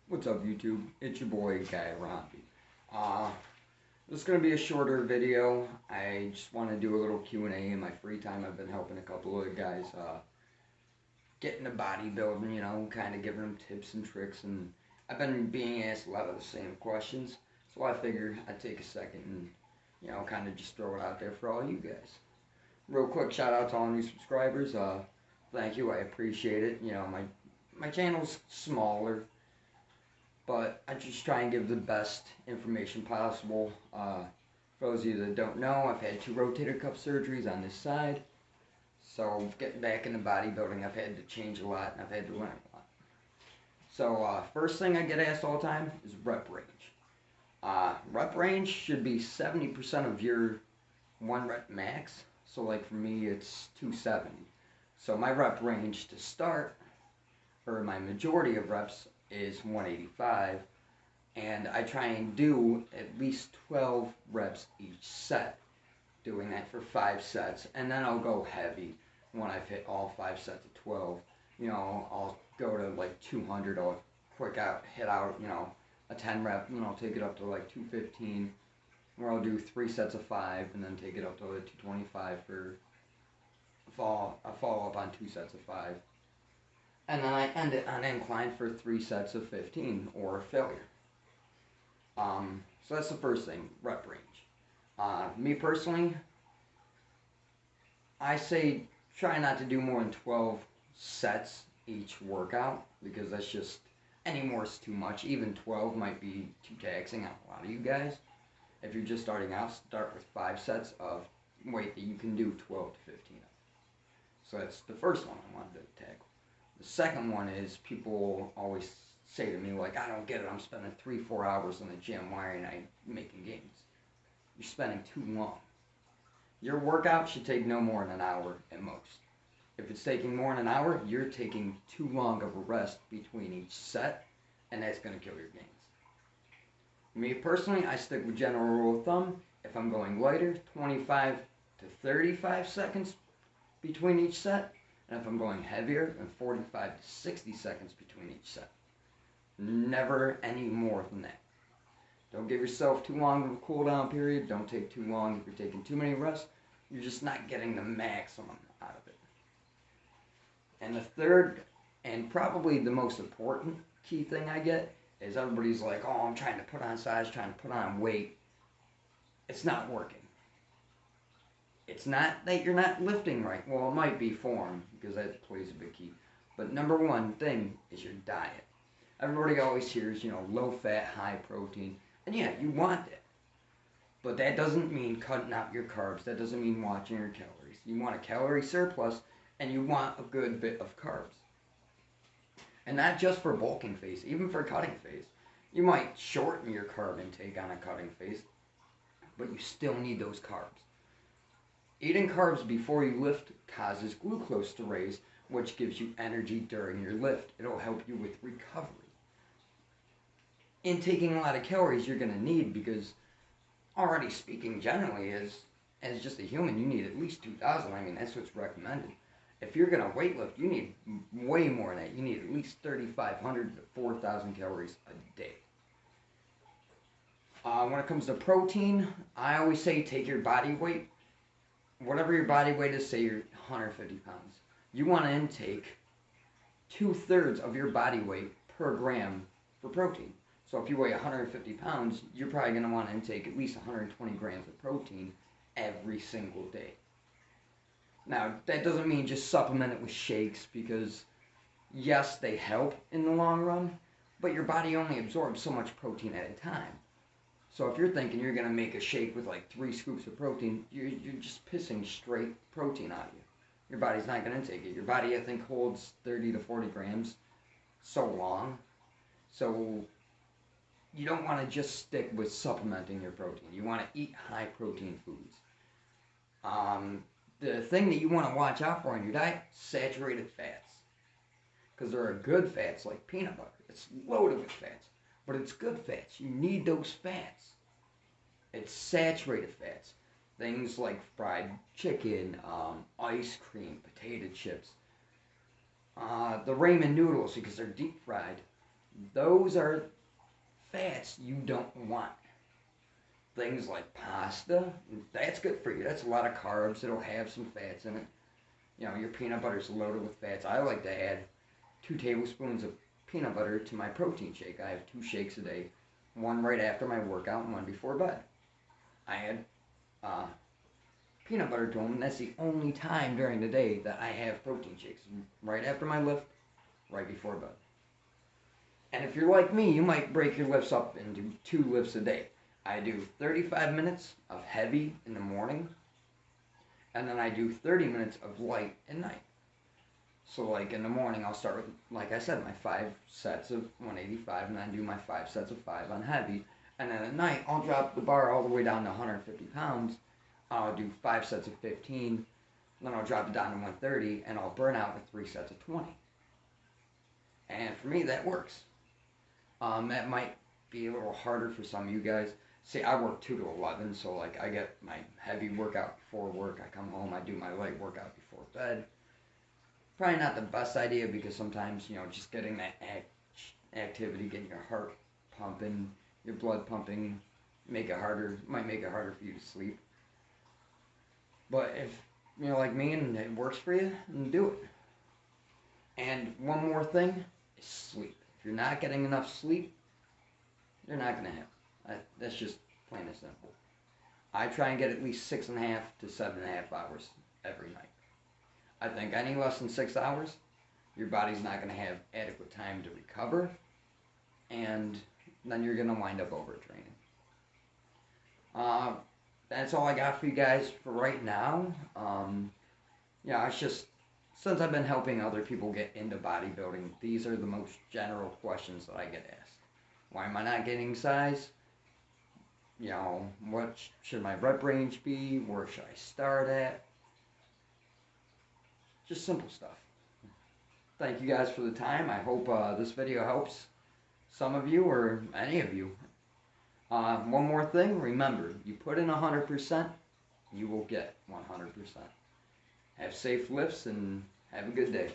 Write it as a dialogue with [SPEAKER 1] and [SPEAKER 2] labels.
[SPEAKER 1] What's up, YouTube? It's your boy, Guy Rompi. Uh, this is going to be a shorter video. I just want to do a little Q&A in my free time. I've been helping a couple of guys get into bodybuilding, kind of giving them tips and tricks. And I've been being asked a lot of the same questions. So I figured I'd take a second and, kind of just throw it out there for all you guys. Real quick shout out to all new subscribers. Thank you. I appreciate it. My channel's smaller, but I just try and give the best information possible. For those of you that don't know, I've had 2 rotator cuff surgeries on this side. So getting back into bodybuilding, I've had to change a lot and I've had to learn a lot. So first thing I get asked all the time is rep range. Rep range should be 70% of your 1 rep max. So like for me, it's 270. So my rep range to start, or my majority of reps, is 185, and I try and do at least 12 reps each set, doing that for 5 sets, and then I'll go heavy when I've hit all 5 sets of 12. I'll go to like 200, I'll hit out, a 10 rep, and I'll take it up to like 215, where I'll do 3 sets of 5, and then take it up to like 225 for a follow up on 2 sets of 5. And then I end it on incline for 3 sets of 15 or failure. So that's the first thing, rep range. Me personally, I say try not to do more than 12 sets each workout, because that's just, any more is too much. Even 12 might be too taxing on a lot of you guys. If you're just starting out, start with 5 sets of weight that you can do 12 to 15 of. So that's the first one I wanted to tackle. The second one is, people always say to me, like, I don't get it, I'm spending 3-4 hours in the gym, why aren't I making gains? You're spending too long. Your workout should take no more than an hour at most. If it's taking more than an hour, you're taking too long of a rest between each set, and that's going to kill your gains. Me personally, I stick with general rule of thumb. If I'm going lighter, 25 to 35 seconds between each set. And if I'm going heavier, then 45 to 60 seconds between each set. Never any more than that. Don't give yourself too long of a cool down period. Don't take too long. If you're taking too many rests, you're just not getting the maximum out of it. And the third, and probably the most important key thing I get, is everybody's like, oh, I'm trying to put on size, trying to put on weight. It's not working. It's not that you're not lifting right. Well, it might be form, because that plays a big key. But number one thing is your diet. Everybody always hears, low fat, high protein. And yeah, you want that. But that doesn't mean cutting out your carbs. That doesn't mean watching your calories. You want a calorie surplus, and you want a good bit of carbs. And not just for bulking phase, even for cutting phase. You might shorten your carb intake on a cutting phase, but you still need those carbs. Eating carbs before you lift causes glucose to raise, which gives you energy during your lift. It'll help you with recovery. Intaking a lot of calories you're going to need, because already speaking generally, as just a human, you need at least 2,000. I mean, that's what's recommended. If you're going to weightlift, you need way more than that. You need at least 3,500 to 4,000 calories a day. When it comes to protein, I always say take your body weight. Whatever your body weight is, say you're 150 pounds. You want to intake 2/3 of your body weight per gram for protein. So if you weigh 150 pounds, you're probably going to want to intake at least 120 grams of protein every single day. Now, that doesn't mean just supplement it with shakes, because yes, they help in the long run, but your body only absorbs so much protein at a time. So if you're thinking you're going to make a shake with like 3 scoops of protein, you're just pissing straight protein out of you. Your body's not going to take it. Your body, I think, holds 30 to 40 grams so long. So you don't want to just stick with supplementing your protein. You want to eat high protein foods. The thing that you want to watch out for in your diet, saturated fats. Because there are good fats like peanut butter. It's loaded with fats. But it's good fats. You need those fats. It's saturated fats. Things like fried chicken, ice cream, potato chips. The ramen noodles, because they're deep fried. Those are fats you don't want. Things like pasta, that's good for you. That's a lot of carbs. It'll have some fats in it. You know, your peanut butter's loaded with fats. I like to add 2 tablespoons of peanut butter to my protein shake. I have 2 shakes a day, one right after my workout and one before bed. I add uh, peanut butter to them, and that's the only time during the day that I have protein shakes. Right after my lift, right before bed. And if you're like me, you might break your lifts up into 2 lifts a day. I do 35 minutes of heavy in the morning, and then I do 30 minutes of light at night. So like in the morning, I'll start with, like I said, my 5 sets of 185, and then do my 5 sets of 5 on heavy. And then at night, I'll drop the bar all the way down to 150 pounds. I'll do 5 sets of 15, then I'll drop it down to 130, and I'll burn out with 3 sets of 20. And for me, that works. That might be a little harder for some of you guys. See, I work 2 to 11, so like I get my heavy workout before work. I come home, I do my light workout before bed. Probably not the best idea because sometimes, you know, just getting that activity, getting your heart pumping, your blood pumping, might make it harder for you to sleep. But if you're like me and it works for you, then do it. And one more thing is sleep. If you're not getting enough sleep, you're not going to have. That's just plain and simple. I try and get at least 6.5 to 7.5 hours every night. I think any less than 6 hours, your body's not going to have adequate time to recover, and then you're going to wind up overtraining. That's all I got for you guys for right now. Yeah, it's just, since I've been helping other people get into bodybuilding, these are the most general questions that I get asked. Why am I not getting size? You know, what should my rep range be? Where should I start at? Just simple stuff. Thank you guys for the time. I hope this video helps some of you or any of you. One more thing, remember, you put in 100%, you will get 100%. Have safe lifts and have a good day.